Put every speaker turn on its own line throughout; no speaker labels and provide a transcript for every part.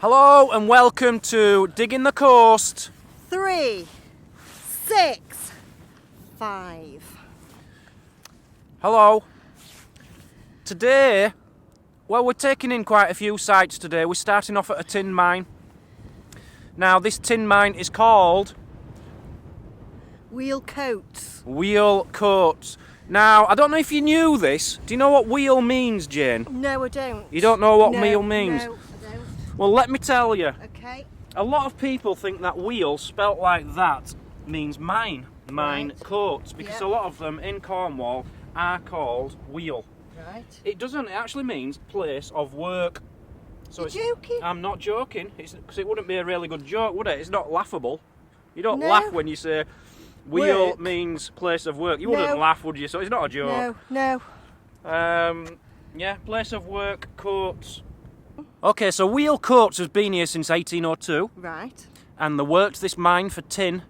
Hello and welcome to Digging the Coast.
3, 6, 5.
Hello. Today, well, we're taking in quite a few sites today. We're starting off at a tin mine. Now, this tin mine is called
Wheel coats.
Wheel Coats. Now, I don't know if you knew this. Do you know what wheel means, Jane?
No, I don't.
You don't know what
no,
wheel means?
No, I don't.
Well, let me tell you.
Okay.
A lot of people think that wheel, spelt like that, means mine
Right.
coats, because
Yep.
a lot of them in Cornwall are called wheel.
Right.
It doesn't. It actually means place of work. So
You're joking?
I'm not joking. Because it wouldn't be a really good joke, would it? It's not laughable. You don't
No.
laugh when you say wheel
Work.
means place of work. You
No.
wouldn't laugh, would you? So it's not a joke.
No.
Yeah, place of work, coats. Okay, so Wheel Coats has been here since 1802,
Right.
and they worked this mine for tin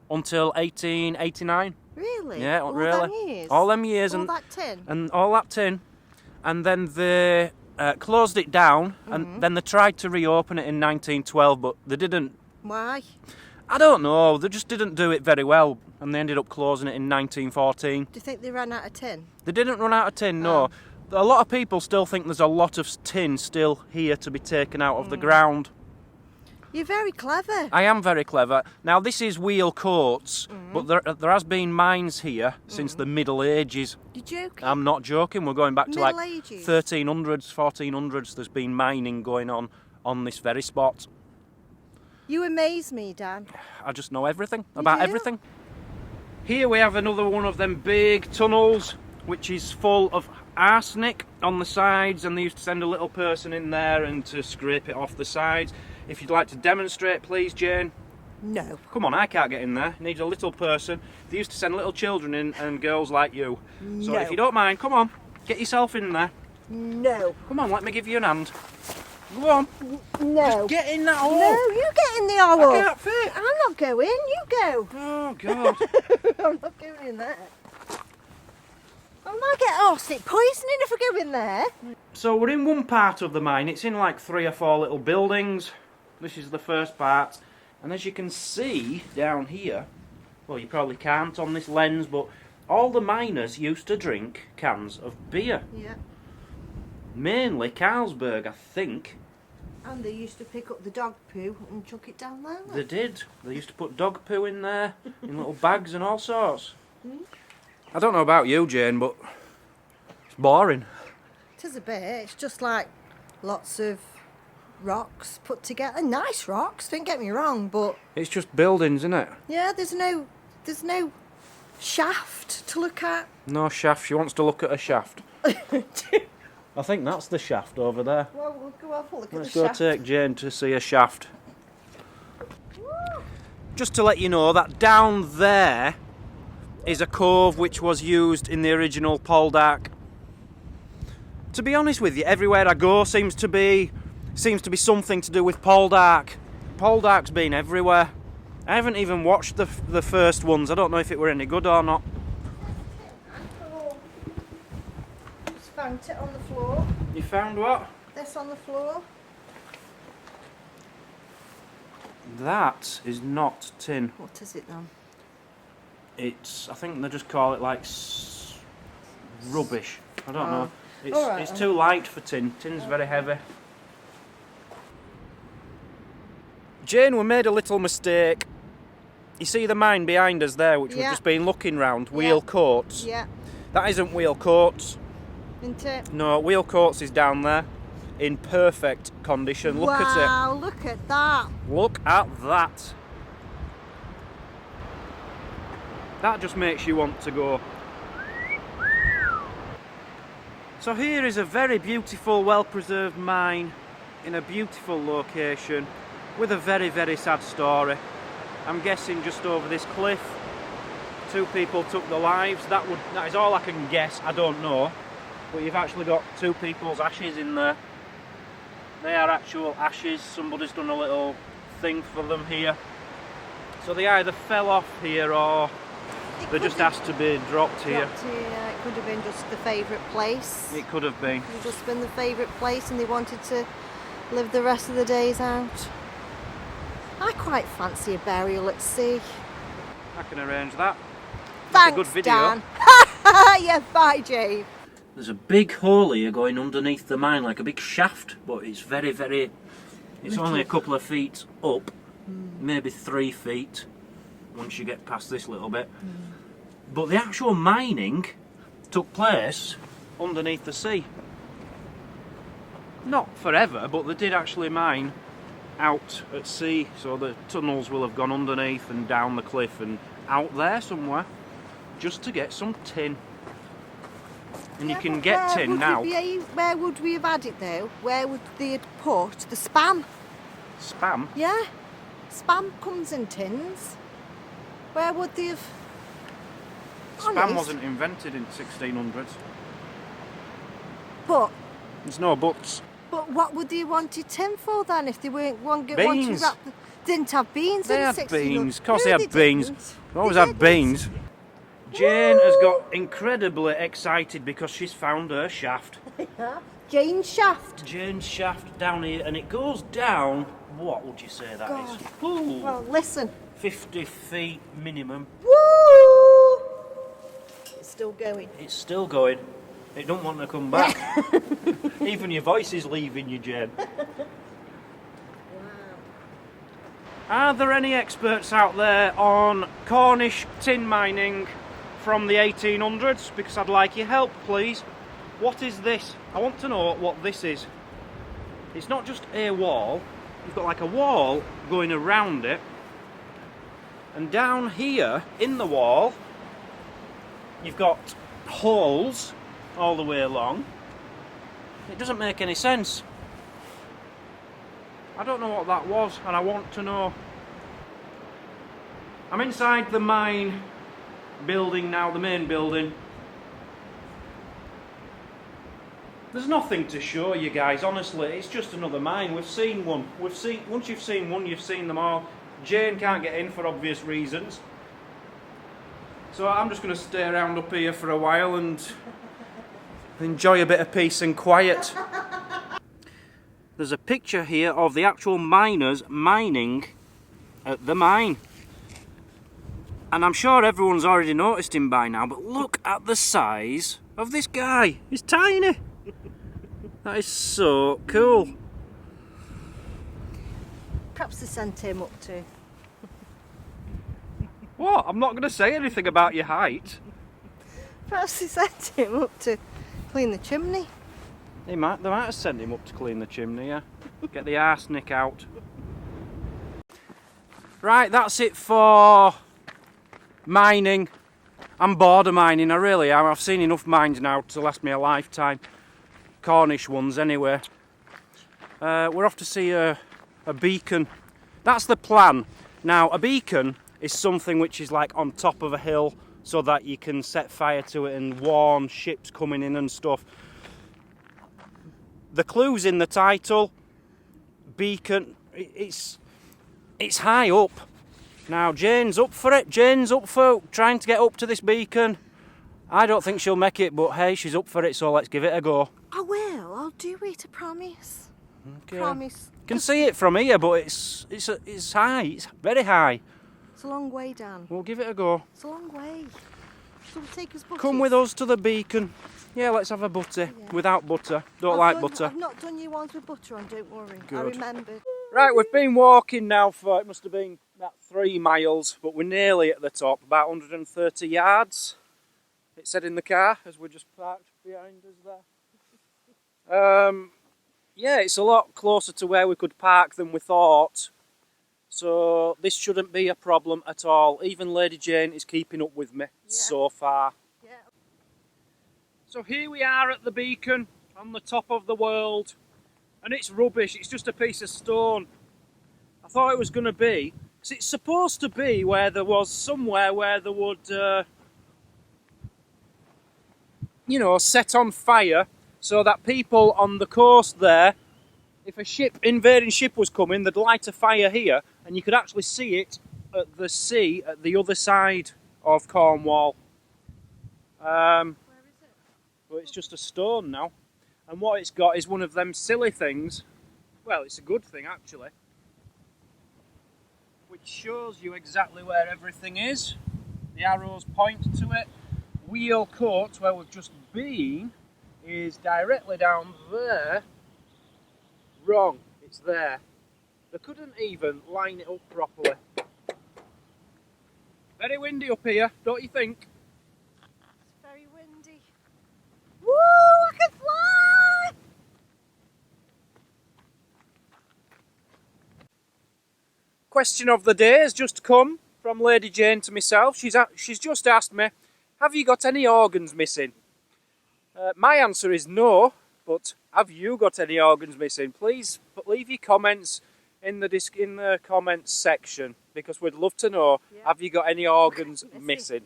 until 1889.
Really?
Yeah,
All
really.
them years?
All them years,
All
and
that tin?
and all that tin, and then they closed it down, and then they tried to reopen it in 1912, but they didn't.
Why?
I don't know. They just didn't do it very well, and they ended up closing it in 1914.
Do you think they ran out of tin?
They didn't run out of tin, no. A lot of people still think there's a lot of tin still here to be taken out of the ground.
You're very clever.
I am very clever. Now, this is Wheel Coats, but there has been mines here since the Middle Ages.
You're joking?
I'm not joking. We're going back to like
Middle Ages?
1300s, 1400s. There's been mining going on this very spot.
You amaze me, Dan.
I just know everything about
do?
everything. Here we have another one of them big tunnels, which is full of arsenic on the sides, and they used to send a little person in there and to scrape it off the sides. If you'd like to demonstrate, please, Jane.
No.
Come on, I can't get in there. Needs a little person. They used to send little children in and girls like you. So
No.
if you don't mind, come on, get yourself in there.
No.
Come on, let me give you an hand. Go on,
No.
just get in that hole.
No, you get in the hole.
I can't fit.
I'm not going. You go.
Oh God.
I'm not going in there. I might get arsenic poisoning if I go in there.
So we're in one part of the mine. It's in like 3 or 4 little buildings. This is the first part, and as you can see down here, well, you probably can't on this lens, but all the miners used to drink cans of beer.
Yeah.
Mainly Carlsberg, I think.
And they used to pick up the dog poo and chuck it down there.
They did. They used to put dog poo in there, in little bags and all sorts. I don't know about you, Jane, but it's boring.
It is a bit. It's just like lots of rocks put together. Nice rocks, don't get me wrong, but
It's just buildings, isn't it?
yeah, there's no shaft to look at.
No shaft. She wants to look at a shaft. I think that's the shaft over there.
Well, we'll go have a look
Let's
at the
go
shaft.
take Jane to see a shaft. Just to let you know that down there is a cove which was used in the original poldark. To be honest with you, everywhere I go seems to be something to do with poldark. Poldark's been everywhere. I haven't even watched the first ones. I don't know if it were any good or not.
Just found it on the floor.
You found what?
This on the floor.
That is not tin.
What is it then?
I think they just call it like rubbish. I don't know.
All right,
It's too light for tin. Tin's very heavy. Jane, we made a little mistake. You see the mine behind us there, which we've
Yeah.
just been looking round, Wheel Coats?
Yeah,
That isn't Wheel Coats.
isn't it?
No, Wheel Coats is down there in perfect condition. Look at
Wow, look at that.
it. Look at that. That just makes you want to go. So here is a very beautiful, well-preserved mine in a beautiful location with a very, very sad story. I'm guessing just over this cliff, 2 people took their lives. That is all I can guess. I don't know. But you've actually got 2 people's ashes in there. They are actual ashes. Somebody's done a little thing for them here. So they either fell off here or they just asked to be dropped here.
It could have been just the favourite place.
It could have been.
It could have just been the favourite place, and they wanted to live the rest of the days out. I quite fancy a burial at sea.
I can arrange that.
Thanks,
That's a good video.
Dan. Yeah, bye, Jane.
There's a big hole here going underneath the mine, like a big shaft, but it's very, very... It's only a couple of feet up, maybe 3 feet, once you get past this little bit. But the actual mining took place underneath the sea. Not forever, but they did actually mine out at sea, so the tunnels will have gone underneath and down the cliff and out there somewhere, just to get some tin. And you can get tin now.
Where would we have had it though? Where would they have put the spam?
Spam?
Yeah, spam comes in tins. Where would they have?
Spam wasn't invented in 1600s.
But
There's no buts.
But what would they wanted tin for then if they weren't wanting
Beans.
to wrap didn't have beans
They
in
had
1600s?
beans. Of course
No,
they had beans.
didn't.
They always
They
had
didn't.
beans. Jane has got incredibly excited because she's found her shaft.
Jane's shaft.
Jane's shaft down here, and it goes down, what would you say that is? Ooh,
Well, listen.
50 feet minimum.
Woo! It's still going.
It's still going. It don't want to come back. Even your voice is leaving you, Jane. Are there any experts out there on Cornish tin mining from the 1800s? Because I'd like your help, please. What is this? I want to know what this is. It's not just a wall. You've got like a wall going around it. And down here, in the wall, you've got holes all the way along. It doesn't make any sense. I don't know what that was, and I want to know. I'm inside the mine building now, the main building. There's nothing to show you guys, honestly. It's just another mine. We've seen one. Once you've seen one, you've seen them all. Jane can't get in for obvious reasons. So I'm just going to stay around up here for a while and enjoy a bit of peace and quiet. There's a picture here of the actual miners mining at the mine. And I'm sure everyone's already noticed him by now, but look at the size of this guy. He's tiny. That is so cool.
Perhaps they sent him up to.
What? I'm not going to say anything about your height.
Perhaps they sent him up to clean the chimney.
They might have sent him up to clean the chimney, yeah. Get the arsenic out. Right, that's it for mining. I'm bored of mining, I really am. I've seen enough mines now to last me a lifetime. Cornish ones, anyway. We're off to see a beacon. That's the plan. Now, a beacon is something which is like on top of a hill so that you can set fire to it and warn ships coming in and stuff. The clue's in the title. Beacon. It's high up. Now Jane's up for it. Jane's up for trying to get up to this beacon. I don't think she'll make it, but hey, she's up for it, so let's give it a go.
I will. I'll do it. I promise.
Okay.
Promise.
You can see it from here, but it's high. It's very high.
It's a long way, Dan.
We'll give it a go.
It's a long way. So we'll take us butties.
Come with us to the beacon. Yeah, let's have a butty.
Yeah.
Without butter. Don't
I've
like
done-
butter.
I've not done you ones with butter on, don't worry. I
Good.
remembered.
Right, we've been walking now for, it must have been about 3 miles, but we're nearly at the top, about 130 yards. It said in the car as we're just parked behind us there. Yeah, it's a lot closer to where we could park than we thought. So this shouldn't be a problem at all. Even Lady Jane is keeping up with me so far.
Yeah.
So here we are at the beacon on the top of the world. And it's rubbish, it's just a piece of stone. I thought it was going to be, because it's supposed to be where there was somewhere where there would, you know, set on fire so that people on the coast there, if a invading ship was coming, they'd light a fire here and you could actually see it at the sea at the other side of Cornwall.
Where is it?
But it's just a stone now. And what it's got is one of them silly things Well, it's a good thing actually. Which shows you exactly where everything is. The arrows point to it. Wheel Court, where we've just been, is directly down there. Wrong, it's there. They couldn't even line it up properly. Very windy up here, don't you think?
It's very windy. Woo! I can fly!
Question of the day has just come from Lady Jane to myself. She's just asked me, have you got any organs missing? My answer is no, but have you got any organs missing? Please leave your comments in the comments section, because we'd love to know, have you got any organs missing?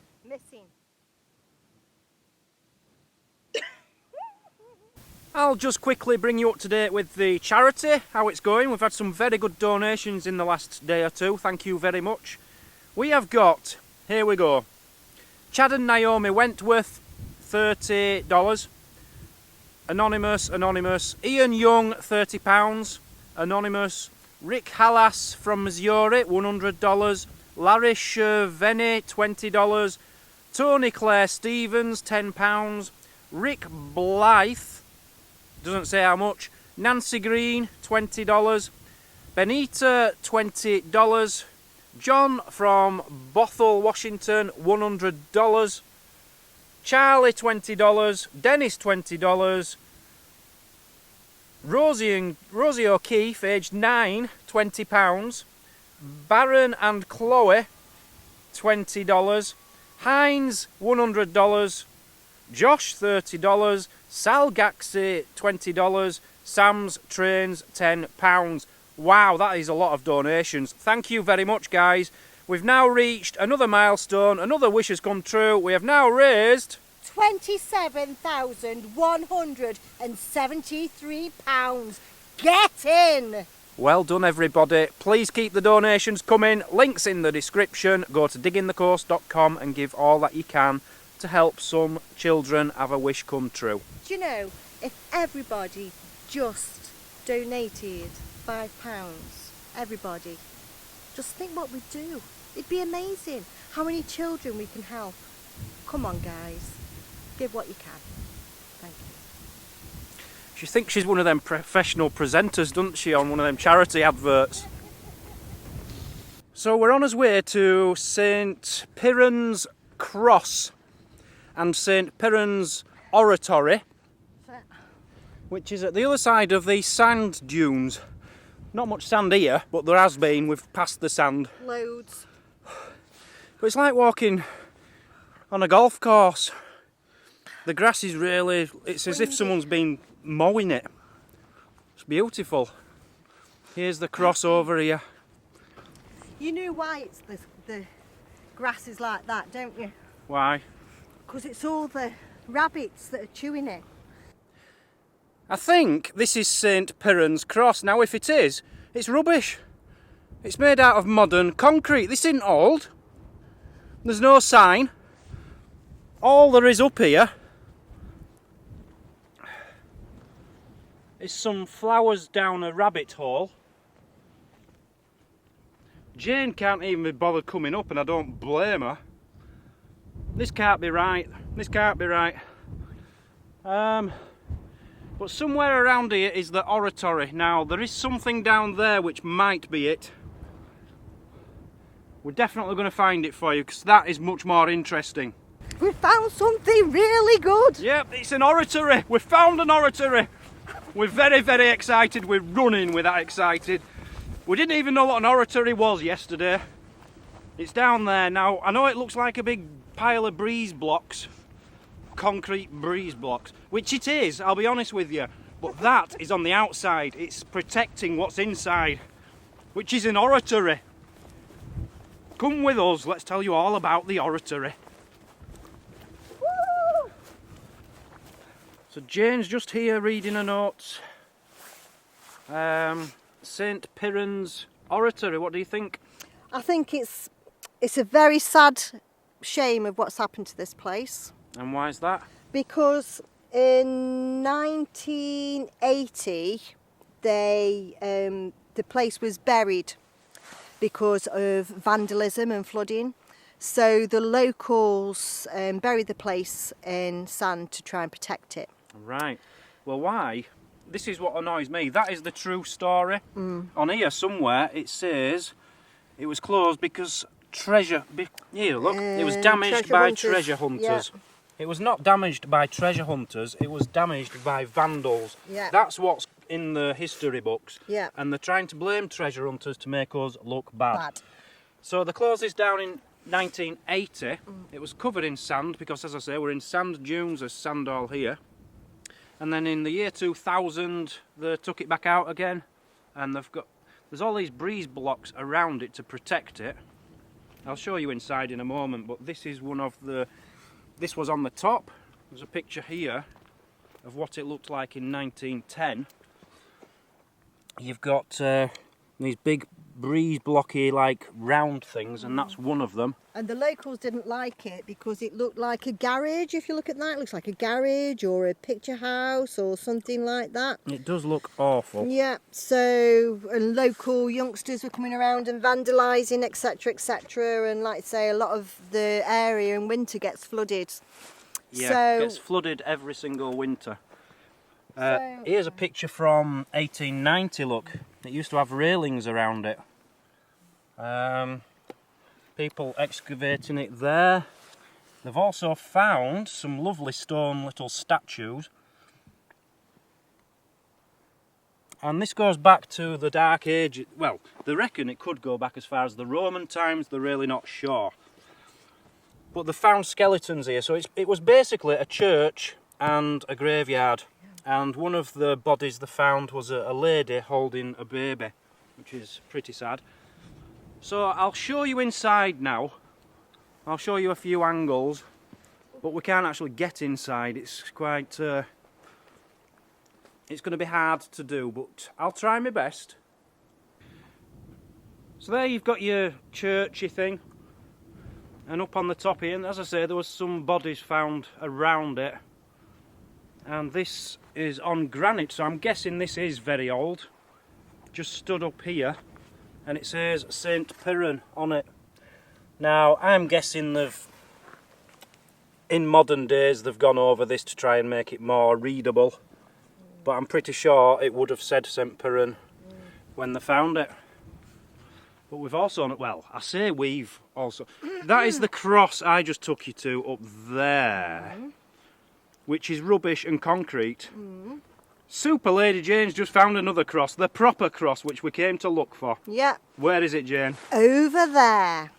I'll just quickly bring you up to date with the charity, how it's going. We've had some very good donations in the last day or two, thank you very much. We have got, here we go, Chad and Naomi Wentworth, $30. Anonymous. Ian Young, £30. Anonymous. Rick Hallas from Missouri, $100. Larry Sherveny, $20. Tony Claire Stevens, £10. Rick Blythe, doesn't say how much. Nancy Green, $20. Benita, $20. John from Bothell, Washington, $100. Charlie, $20. Dennis, $20. Rosie O'Keefe, aged 9, £20. Baron and Chloe, $20. Heinz, $100. Josh, $30. Sal Gaxi, $20. Sam's Trains, £10. Wow, that is a lot of donations. Thank you very much, guys. We've now reached another milestone, another wish has come true. We have now raised
£27,173. Get in!
Well done, everybody. Please keep the donations coming. Links in the description. Go to diggingthecoast.com and give all that you can to help some children have a wish come true.
Do you know, if everybody just donated £5, everybody, just think what we'd do. It'd be amazing how many children we can help. Come on, guys, give what you can. Thank you.
She thinks she's one of them professional presenters, doesn't she, on one of them charity adverts? So we're on our way to St Piran's Cross and St Piran's Oratory, which is at the other side of the sand dunes. Not much sand here, but there has been. We've passed the sand.
Loads.
But it's like walking on a golf course. The grass is really, it's as if someone's been mowing it. It's beautiful. Here's the cross over here.
You know why it's the grass is like that, don't you?
Why?
Because it's all the rabbits that are chewing it.
I think this is St Piran's Cross. Now if it is, it's rubbish. It's made out of modern concrete. This isn't old. There's no sign. All there is up here is some flowers down a rabbit hole. Jane can't even be bothered coming up, and I don't blame her. This can't be right. This can't be right. But somewhere around here is the oratory. Now, there is something down there which might be it. We're definitely going to find it for you, because that is much more interesting.
We found something really good.
Yep, it's an oratory. We found an oratory. We're very, very excited. We're running with that excited. We didn't even know what an oratory was yesterday. It's down there. Now, I know it looks like a big pile of breeze blocks. Concrete breeze blocks, which it is, I'll be honest with you, but that is on the outside. It's protecting what's inside, which is an oratory. Come with us, let's tell you all about the oratory.
Woo!
So Jane's just here reading her notes. St Piran's Oratory, what do you think?
I think it's a very sad shame of what's happened to this place.
And why is that?
Because in 1980 the place was buried because of vandalism and flooding. So the locals buried the place in sand to try and protect it.
Right. Well, why? This is what annoys me. That is the true story. On here somewhere it says it was closed because here, look, it was damaged by treasure hunters.
Yeah.
It was not damaged by treasure hunters, it was damaged by vandals.
Yeah.
That's what's in the history books.
Yeah.
And they're trying to blame treasure hunters to make us look bad.
Bad.
So they closed this down in 1980. It was covered in sand because, as I say, we're in sand dunes, there's sand all here. And then in the year 2000 they took it back out again, and there's all these breeze blocks around it to protect it. I'll show you inside in a moment, but this is one of this was on the top. There's a picture here of what it looked like in 1910. You've got these big breeze blocky like round things, and that's one of them.
And the locals didn't like it because it looked like a garage. If you look at that, it looks like a garage or a picture house or something like that.
It does look awful.
Yeah, so and local youngsters were coming around and vandalising, etc, etc, and like I say, a lot of the area in winter gets flooded.
Yeah,
so,
it gets flooded every single winter. Here's a picture from 1890, look. It used to have railings around it. People excavating it there. They've also found some lovely stone little statues. And this goes back to the Dark Age. Well, they reckon it could go back as far as the Roman times, they're really not sure. But they found skeletons here, so it was basically a church and a graveyard. And one of the bodies they found was a lady holding a baby, which is pretty sad. So I'll show you inside now. I'll show you a few angles, but we can't actually get inside. It's quite... it's going to be hard to do, but I'll try my best. So there you've got your churchy thing. And up on the top here, and as I say, there was some bodies found around it. And this is on granite, so I'm guessing this is very old. Just stood up here, and it says St. Piran on it. Now, I'm guessing in modern days they've gone over this to try and make it more readable. But I'm pretty sure it would have said St. Piran when they found it. But we've also, well, I say we've also. That is the cross I just took you to up there. Which is rubbish and concrete. Super Lady Jane's just found another cross, the proper cross, which we came to look for.
yeah,
Where is it, Jane?
over there.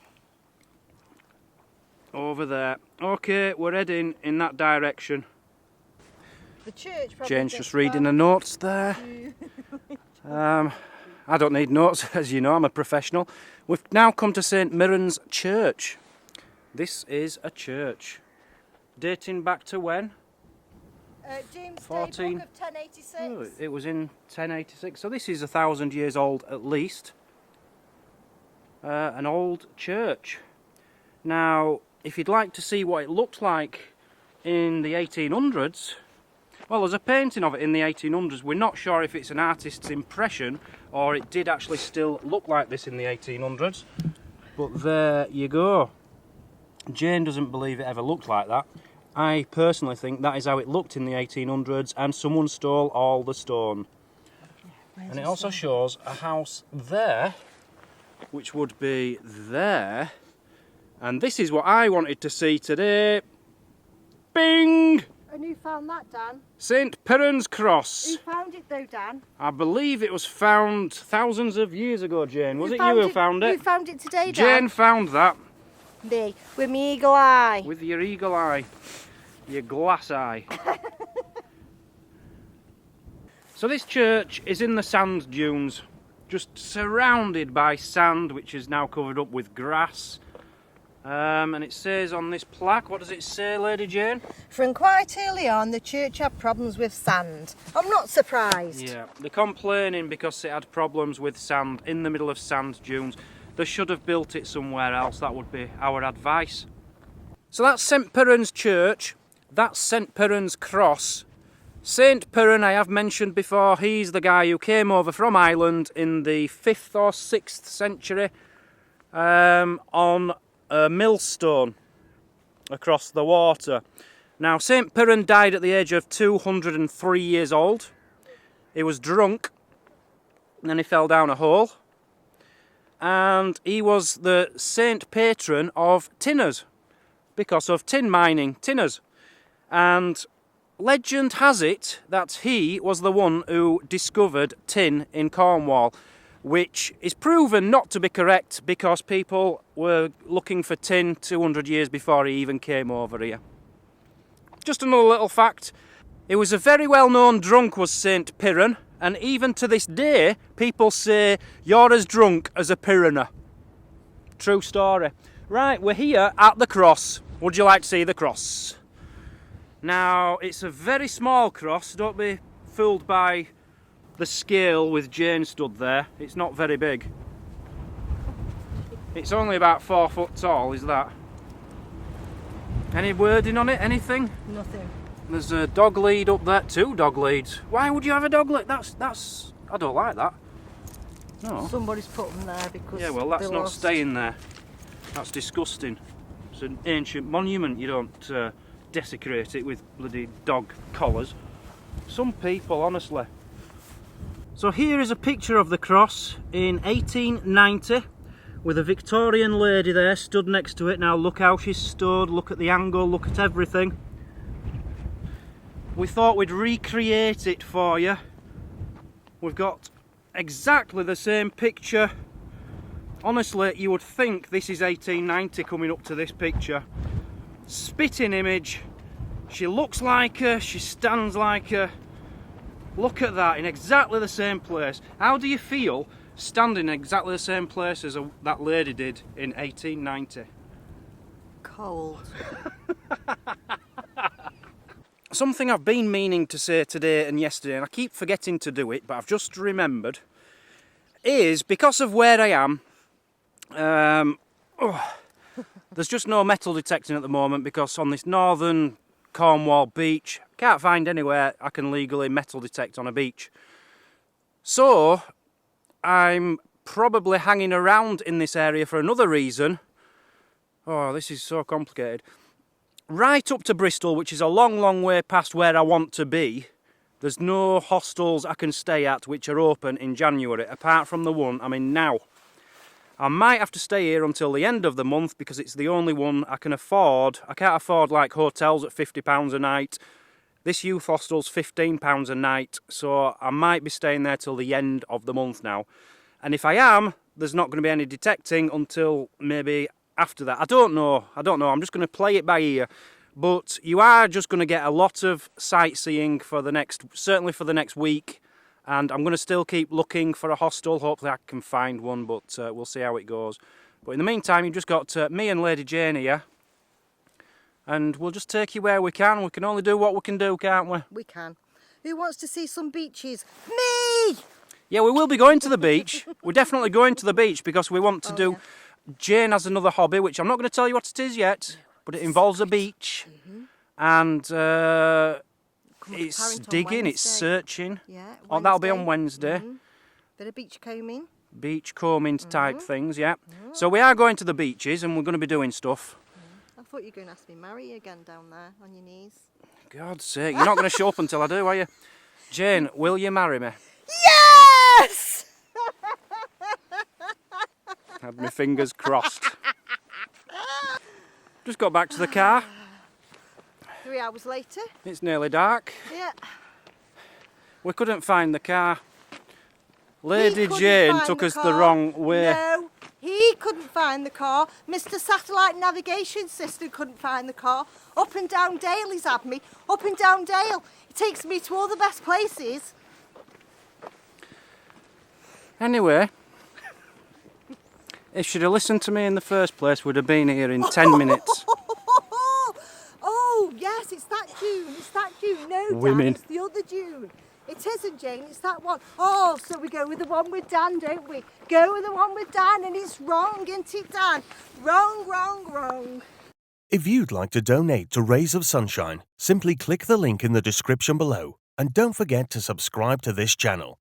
Over there. Okay, we're heading in that direction.
The church probably
Jane's
gets
just reading the notes there. I don't need notes, as you know, I'm a professional. We've now come to St. Mirren's Church. This is a church. Dating back to when?
James
14.
Book of 1086.
Oh, it was in 1086, so this is 1,000 years old at least. An old church. Now, if you'd like to see what it looked like in the 1800s, well, there's a painting of it in the 1800s. We're not sure if it's an artist's impression or it did actually still look like this in the 1800s. But there you go. Jane doesn't believe it ever looked like that. I personally think that is how it looked in the 1800s, and someone stole all the stone. And it also shows a house there, which would be there. And this is what I wanted to see today. Bing!
And who found that, Dan?
St. Piran's Cross.
Who found it though, Dan?
I believe it was found thousands of years ago, Jane. Was it you who found it?
Who found it today, Dan?
Jane found that.
Me, with my eagle eye.
With your eagle eye. Your glass eye. So this church is in the sand dunes, just surrounded by sand, which is now covered up with grass. And it says on this plaque, what does it say, Lady Jane?
From quite early on, the church had problems with sand. I'm not surprised.
Yeah, they're complaining because it had problems with sand in the middle of sand dunes. They should have built it somewhere else, that would be our advice. So that's St. Piran's Church, that's St. Piran's Cross, Saint Piran, I have mentioned before, he's the guy who came over from Ireland in the 5th or 6th century on a millstone across the water. Now, Saint Piran died at the age of 203 years old. He was drunk and then he fell down a hole. And he was the saint patron of tinners because of tin mining, tinners. And legend has it that he was the one who discovered tin in Cornwall, which is proven not to be correct because people were looking for tin 200 years before he even came over here. Just another little fact. He was a very well-known drunk, was Saint Piran, and even to this day people say you're as drunk as a Piraner. True story. Right, we're here at the cross. Would you like to see the cross? Now, it's a very small cross. Don't be fooled by the scale with Jane stood there. It's not very big. It's only about 4 foot tall, is that? Any wording on it? Anything?
Nothing.
There's a dog lead up there. 2 dog leads. Why would you have a dog lead? That's. I don't like that. No.
Somebody's put them there because.
Yeah, well, that's
they're
not
lost.
staying there. That's disgusting. It's an ancient monument. You don't desecrate it with bloody dog collars. Some people, honestly. So here is a picture of the cross in 1890 with a Victorian lady there stood next to it. Now look how she stood, look at the angle, look at everything. We thought we'd recreate it for you. We've got exactly the same picture. Honestly, you would think this is 1890 coming up to this picture. Spitting image. She looks like her, she stands like her. Look at that, in exactly the same place. How do you feel standing in exactly the same place as that lady did in 1890?
Cold.
Something I've been meaning to say today and yesterday, and I keep forgetting to do it, but I've just remembered, is because of where I am, there's just no metal detecting at the moment because on this northern Cornwall beach, can't find anywhere I can legally metal detect on a beach. So, I'm probably hanging around in this area for another reason. Oh, this is so complicated. Right up to Bristol, which is a long, long way past where I want to be, there's no hostels I can stay at which are open in January, apart from the one I'm in now. I might have to stay here until the end of the month because it's the only one I can afford. I can't afford like hotels at £50 a night. This youth hostel's £15 a night, so I might be staying there till the end of the month now. And if I am, there's not going to be any detecting until maybe after that. I don't know. I'm just going to play it by ear. But you are just going to get a lot of sightseeing for the next, certainly for the next week. And I'm going to still keep looking for a hostel. Hopefully I can find one, but we'll see how it goes. But in the meantime, you've just got me and Lady Jane here. And we'll just take you where we can. We can only do what we can do, can't we?
We can. Who wants to see some beaches? Me!
Yeah, we will be going to the beach. We're definitely going to the beach because we want to do... Yeah. Jane has another hobby, which I'm not going to tell you what it is yet, but it involves a beach. Mm-hmm. And it's digging, it's searching.
Yeah,
oh, that'll be on Wednesday.
Mm-hmm. Bit of beachcombing.
Beachcombing type things, yeah. Mm-hmm. So we are going to the beaches and we're going to be doing stuff.
I thought you were going to ask me to marry you again down there on your knees.
God's sake, you're not going to show up until I do, are you? Jane, will you marry me?
Yes!
Had my fingers crossed. Just got back to the car.
3 hours later.
It's nearly dark.
Yeah.
We couldn't find the car. Lady Jane took us the wrong way.
No, he couldn't find the car. Mr. Satellite Navigation System couldn't find the car. Up and down Dale he's had me. Up and down Dale. He takes me to all the best places.
Anyway, if she'd have listened to me in the first place, we'd have been here in 10 minutes.
Oh, yes, it's that June. It's that June. No,
Women.
Dan, it's the other June. It isn't, Jane, it's that one. Oh, so we go with the one with Dan, don't we? Go with the one with Dan, and it's wrong, isn't it, Dan? Wrong, wrong, wrong.
If you'd like to donate to Rays of Sunshine, simply click the link in the description below. And don't forget to subscribe to this channel.